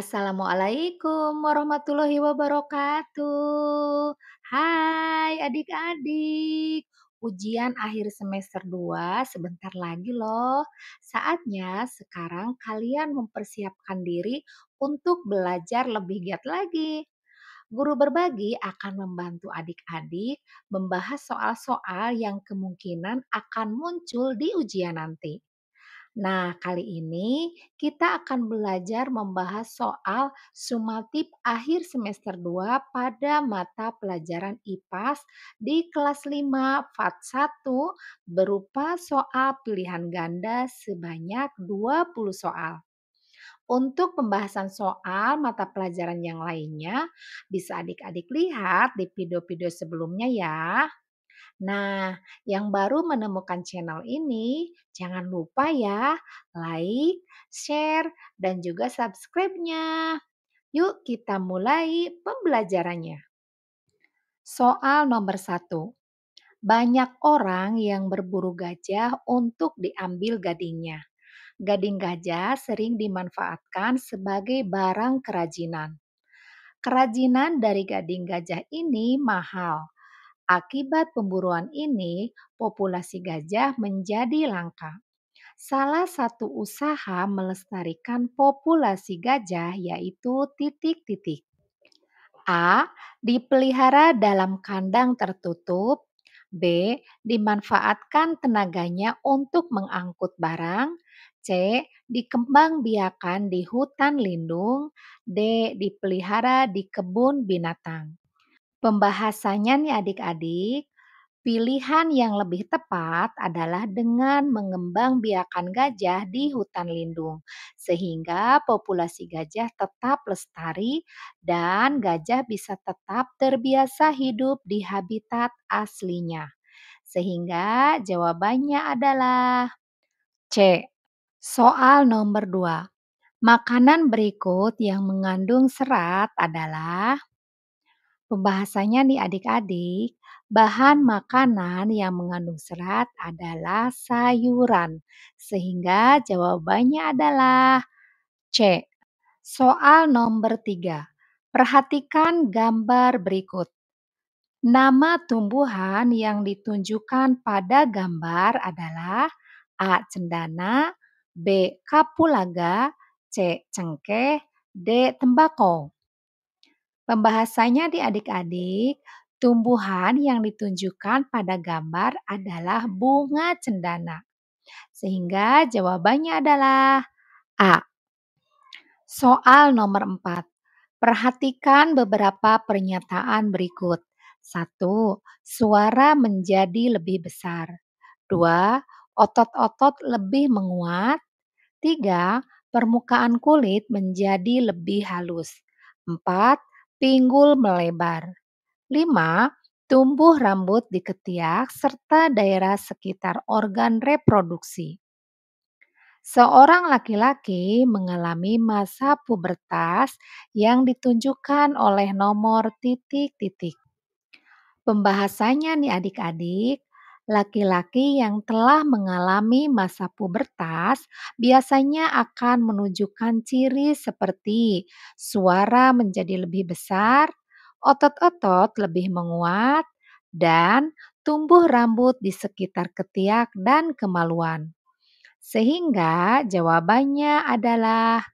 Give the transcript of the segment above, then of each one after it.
Assalamualaikum warahmatullahi wabarakatuh. Hai adik-adik. Ujian akhir semester 2 sebentar lagi loh. Saatnya sekarang kalian mempersiapkan diri untuk belajar lebih giat lagi. Guru berbagi akan membantu adik-adik membahas soal-soal yang kemungkinan akan muncul di ujian nanti. Nah, kali ini kita akan belajar membahas soal sumatif akhir semester 2 pada mata pelajaran IPAS di kelas 5 Fat 1 berupa soal pilihan ganda sebanyak 20 soal. Untuk pembahasan soal mata pelajaran yang lainnya, bisa adik-adik lihat di video-video sebelumnya ya. Nah, yang baru menemukan channel ini, jangan lupa ya, like, share, dan juga subscribe-nya. Yuk kita mulai pembelajarannya. Soal nomor 1. Banyak orang yang berburu gajah untuk diambil gadingnya. Gading gajah sering dimanfaatkan sebagai barang kerajinan. Kerajinan dari gading gajah ini mahal. Akibat pemburuan ini, populasi gajah menjadi langka. Salah satu usaha melestarikan populasi gajah yaitu titik-titik. A. Dipelihara dalam kandang tertutup. B. Dimanfaatkan tenaganya untuk mengangkut barang. C. Dikembangbiakan di hutan lindung. D. Dipelihara di kebun binatang. Pembahasannya nih adik-adik, pilihan yang lebih tepat adalah dengan mengembangbiakan gajah di hutan lindung, sehingga populasi gajah tetap lestari dan gajah bisa tetap terbiasa hidup di habitat aslinya. Sehingga jawabannya adalah C. Soal nomor 2. Makanan berikut yang mengandung serat adalah. Pembahasannya nih adik-adik, bahan makanan yang mengandung serat adalah sayuran. Sehingga jawabannya adalah C. Soal nomor 3. Perhatikan gambar berikut. Nama tumbuhan yang ditunjukkan pada gambar adalah A. Cendana, B. Kapulaga, C. Cengkeh, D. Tembakau. Pembahasannya di adik-adik, tumbuhan yang ditunjukkan pada gambar adalah bunga cendana. Sehingga jawabannya adalah A. Soal nomor 4. Perhatikan beberapa pernyataan berikut. 1. Suara menjadi lebih besar. 2. Otot-otot lebih menguat. 3. Permukaan kulit menjadi lebih halus. 4. Pinggul melebar. 5. Tumbuh rambut di ketiak serta daerah sekitar organ reproduksi. Seorang laki-laki mengalami masa pubertas yang ditunjukkan oleh nomor titik-titik. Pembahasannya nih adik-adik, laki-laki yang telah mengalami masa pubertas biasanya akan menunjukkan ciri seperti suara menjadi lebih besar, otot-otot lebih menguat, dan tumbuh rambut di sekitar ketiak dan kemaluan. Sehingga jawabannya adalah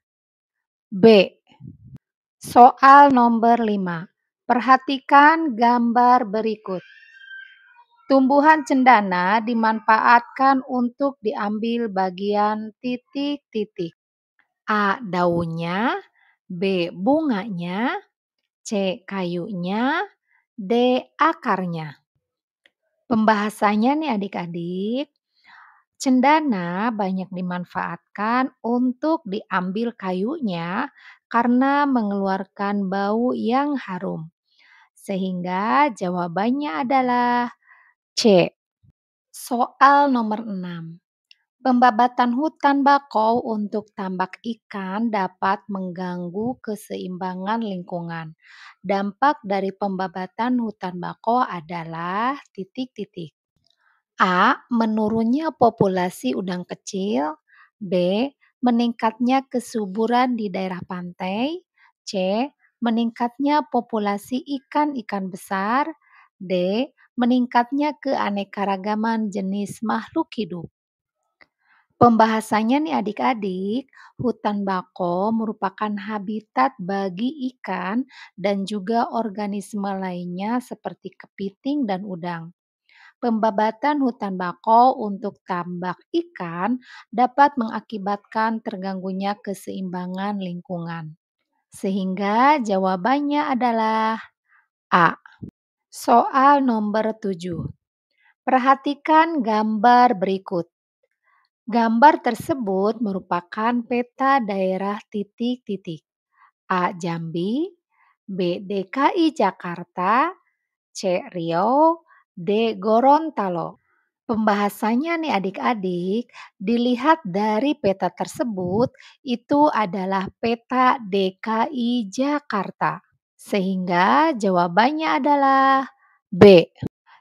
B. Soal nomor 5. Perhatikan gambar berikut. Tumbuhan cendana dimanfaatkan untuk diambil bagian titik-titik. A. Daunnya, B. Bunganya, C. Kayunya, D. Akarnya. Pembahasannya nih adik-adik, cendana banyak dimanfaatkan untuk diambil kayunya karena mengeluarkan bau yang harum. Sehingga jawabannya adalah C. Soal nomor 6. Pembabatan hutan bakau untuk tambak ikan dapat mengganggu keseimbangan lingkungan. Dampak dari pembabatan hutan bakau adalah titik-titik. A. Menurunnya populasi udang kecil. B. Meningkatnya kesuburan di daerah pantai. C. Meningkatnya populasi ikan-ikan besar. D. Meningkatnya keanekaragaman jenis makhluk hidup. Pembahasannya nih adik-adik, hutan bakau merupakan habitat bagi ikan dan juga organisme lainnya seperti kepiting dan udang. Pembabatan hutan bakau untuk tambak ikan dapat mengakibatkan terganggunya keseimbangan lingkungan. Sehingga jawabannya adalah A. Soal nomor 7. Perhatikan gambar berikut. Gambar tersebut merupakan peta daerah titik-titik. A. Jambi, B. DKI Jakarta, C. Riau, D. Gorontalo. Pembahasannya nih adik-adik, dilihat dari peta tersebut itu adalah peta DKI Jakarta. Sehingga jawabannya adalah B.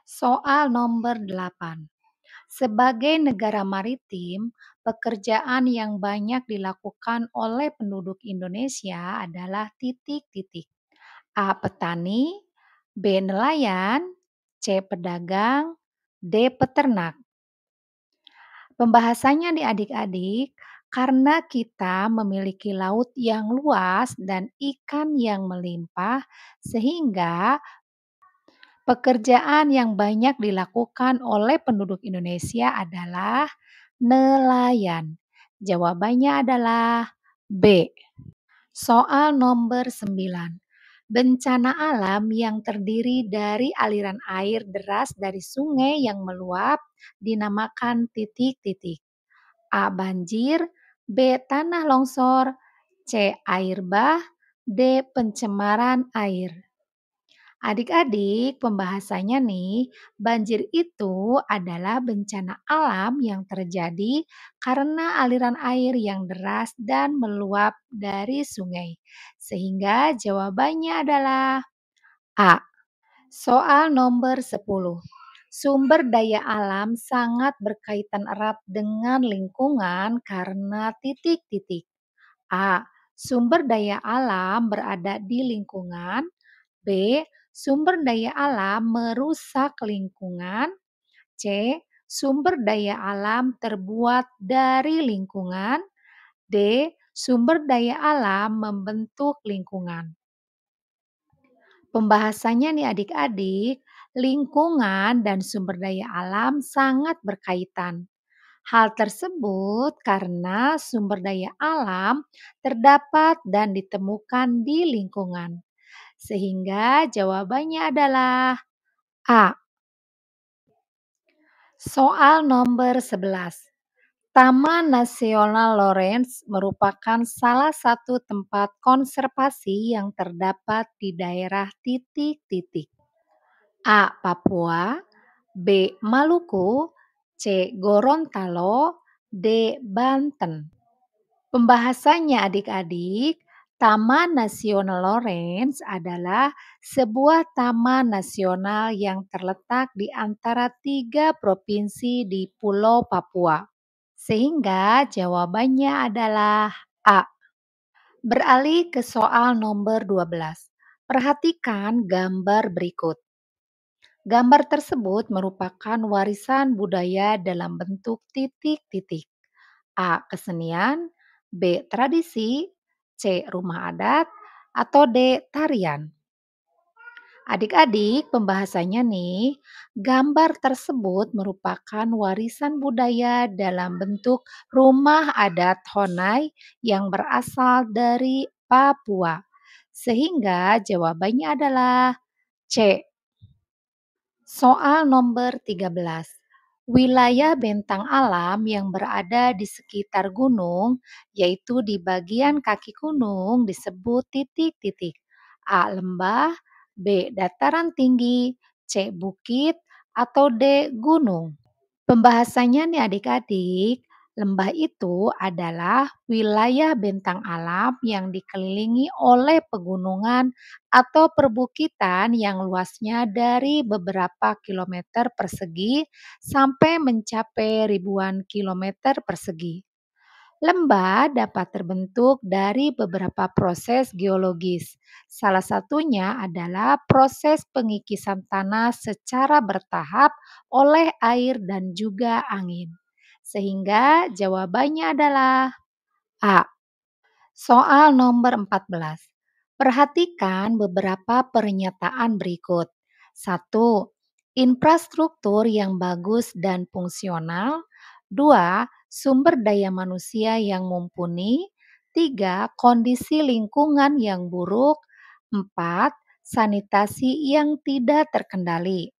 Soal nomor 8. Sebagai negara maritim, pekerjaan yang banyak dilakukan oleh penduduk Indonesia adalah titik-titik. A. Petani, B. Nelayan, C. Pedagang, D. Peternak. Pembahasannya di adik-adik, karena kita memiliki laut yang luas dan ikan yang melimpah, sehingga pekerjaan yang banyak dilakukan oleh penduduk Indonesia adalah nelayan. Jawabannya adalah B. Soal nomor 9. Bencana alam yang terdiri dari aliran air deras dari sungai yang meluap dinamakan titik-titik. A. Banjir, B. Tanah longsor, C. Air bah, D. Pencemaran air. Adik-adik, pembahasannya nih, banjir itu adalah bencana alam yang terjadi karena aliran air yang deras dan meluap dari sungai. Sehingga jawabannya adalah A. Soal nomor 10. Sumber daya alam sangat berkaitan erat dengan lingkungan karena titik-titik. A. Sumber daya alam berada di lingkungan. B. Sumber daya alam merusak lingkungan. C. Sumber daya alam terbuat dari lingkungan. D. Sumber daya alam membentuk lingkungan. Pembahasannya nih adik-adik, lingkungan dan sumber daya alam sangat berkaitan. Hal tersebut karena sumber daya alam terdapat dan ditemukan di lingkungan. Sehingga jawabannya adalah A. Soal nomor 11. Taman Nasional Lorentz merupakan salah satu tempat konservasi yang terdapat di daerah titik-titik. A. Papua, B. Maluku, C. Gorontalo, D. Banten. Pembahasannya adik-adik, Taman Nasional Lorentz adalah sebuah taman nasional yang terletak di antara 3 provinsi di Pulau Papua. Sehingga jawabannya adalah A. Beralih ke soal nomor 12. Perhatikan gambar berikut. Gambar tersebut merupakan warisan budaya dalam bentuk titik-titik. A. Kesenian, B. Tradisi, C. Rumah adat, atau D. Tarian. Adik-adik, pembahasannya nih, gambar tersebut merupakan warisan budaya dalam bentuk rumah adat Honai yang berasal dari Papua. Sehingga jawabannya adalah C. Soal nomor 13. Wilayah bentang alam yang berada di sekitar gunung, yaitu di bagian kaki gunung disebut titik-titik. A. Lembah, B. Dataran tinggi, C. Bukit, atau D. Gunung. Pembahasannya nih adik-adik, lembah itu adalah wilayah bentang alam yang dikelilingi oleh pegunungan atau perbukitan yang luasnya dari beberapa kilometer persegi sampai mencapai ribuan kilometer persegi. Lembah dapat terbentuk dari beberapa proses geologis. Salah satunya adalah proses pengikisan tanah secara bertahap oleh air dan juga angin. Sehingga jawabannya adalah A. Soal nomor 14. Perhatikan beberapa pernyataan berikut. Satu, infrastruktur yang bagus dan fungsional. 2, sumber daya manusia yang mumpuni. 3, kondisi lingkungan yang buruk. 4, sanitasi yang tidak terkendali.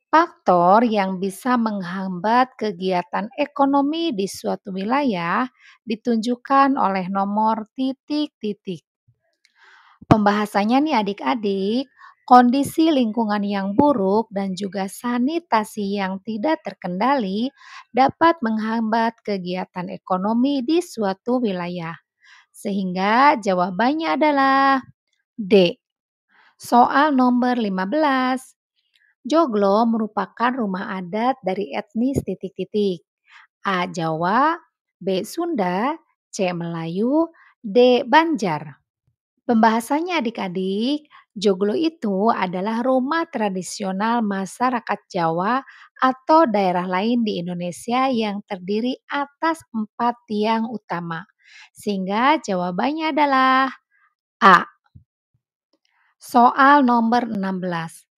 Faktor yang bisa menghambat kegiatan ekonomi di suatu wilayah ditunjukkan oleh nomor titik-titik. Pembahasannya nih adik-adik, kondisi lingkungan yang buruk dan juga sanitasi yang tidak terkendali dapat menghambat kegiatan ekonomi di suatu wilayah. Sehingga jawabannya adalah D. Soal nomor 15. Joglo merupakan rumah adat dari etnis titik-titik. A. Jawa, B. Sunda, C. Melayu, D. Banjar. Pembahasannya adik-adik, joglo itu adalah rumah tradisional masyarakat Jawa atau daerah lain di Indonesia yang terdiri atas 4 tiang utama. Sehingga jawabannya adalah A. Soal nomor 16.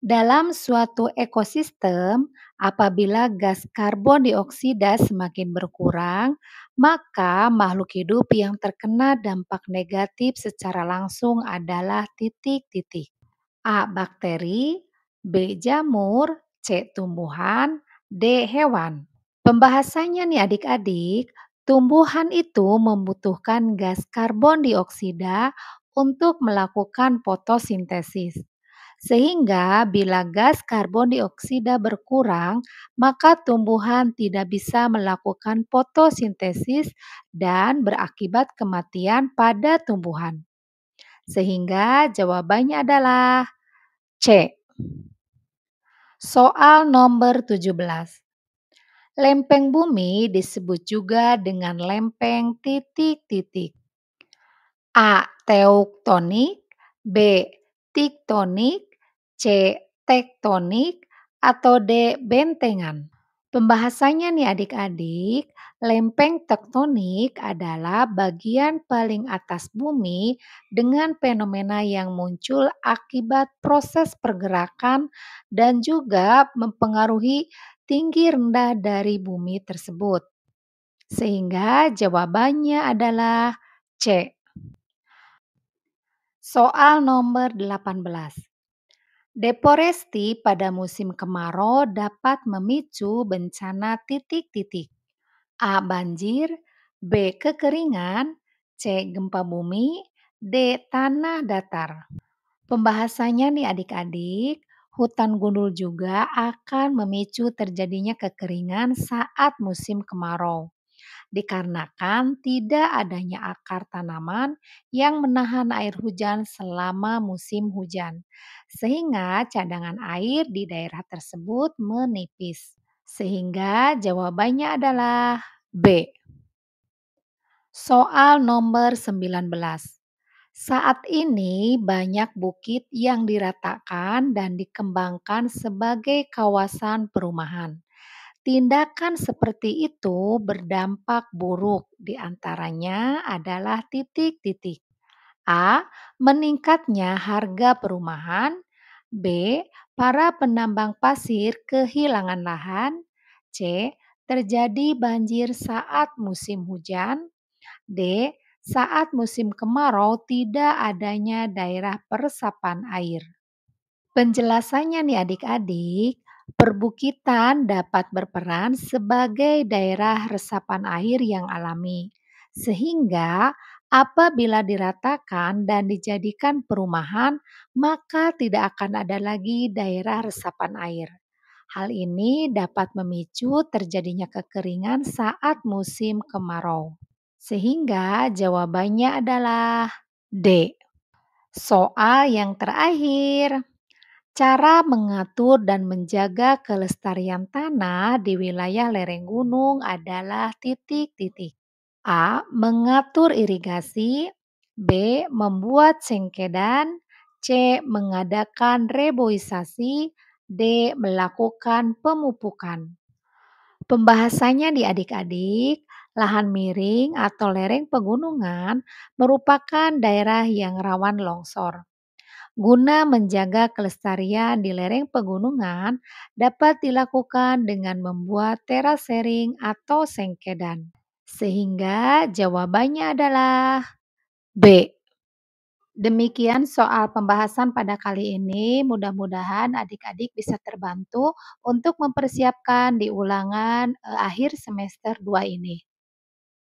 Dalam suatu ekosistem, apabila gas karbon dioksida semakin berkurang, maka makhluk hidup yang terkena dampak negatif secara langsung adalah titik-titik. A. Bakteri, B. Jamur, C. Tumbuhan, D. Hewan. Pembahasannya nih adik-adik, tumbuhan itu membutuhkan gas karbon dioksida untuk melakukan fotosintesis. Sehingga bila gas karbon dioksida berkurang, maka tumbuhan tidak bisa melakukan fotosintesis dan berakibat kematian pada tumbuhan. Sehingga jawabannya adalah C. Soal nomor 17. Lempeng bumi disebut juga dengan lempeng titik-titik. A. Teuktonik, B. Tiktonik, C. Tektonik, atau D. Bentengan. Pembahasannya nih adik-adik, lempeng tektonik adalah bagian paling atas bumi dengan fenomena yang muncul akibat proses pergerakan dan juga mempengaruhi tinggi rendah dari bumi tersebut. Sehingga jawabannya adalah C. Soal nomor 18. Deforesti pada musim kemarau dapat memicu bencana titik-titik. A. Banjir, B. Kekeringan, C. Gempa bumi, D. Tanah datar. Pembahasannya nih adik-adik, hutan gundul juga akan memicu terjadinya kekeringan saat musim kemarau dikarenakan tidak adanya akar tanaman yang menahan air hujan selama musim hujan, sehingga cadangan air di daerah tersebut menipis. Sehingga jawabannya adalah B. Soal nomor 19. Saat ini banyak bukit yang diratakan dan dikembangkan sebagai kawasan perumahan. Tindakan seperti itu berdampak buruk, di antaranya adalah titik-titik. A. Meningkatnya harga perumahan. B. Para penambang pasir kehilangan lahan. C. Terjadi banjir saat musim hujan. D. Saat musim kemarau tidak adanya daerah peresapan air. Penjelasannya nih adik-adik, perbukitan dapat berperan sebagai daerah resapan air yang alami. Sehingga apabila diratakan dan dijadikan perumahan, maka tidak akan ada lagi daerah resapan air. Hal ini dapat memicu terjadinya kekeringan saat musim kemarau. Sehingga jawabannya adalah D. Soal yang terakhir. Cara mengatur dan menjaga kelestarian tanah di wilayah lereng gunung adalah titik-titik. A. Mengatur irigasi. B. Membuat sengkedan. C. Mengadakan reboisasi. D. Melakukan pemupukan. Pembahasannya di adik-adik, lahan miring atau lereng pegunungan merupakan daerah yang rawan longsor. Guna menjaga kelestarian di lereng pegunungan dapat dilakukan dengan membuat terasering atau sengkedan. Sehingga jawabannya adalah B. Demikian soal pembahasan pada kali ini. Mudah-mudahan adik-adik bisa terbantu untuk mempersiapkan di ulangan akhir semester 2 ini.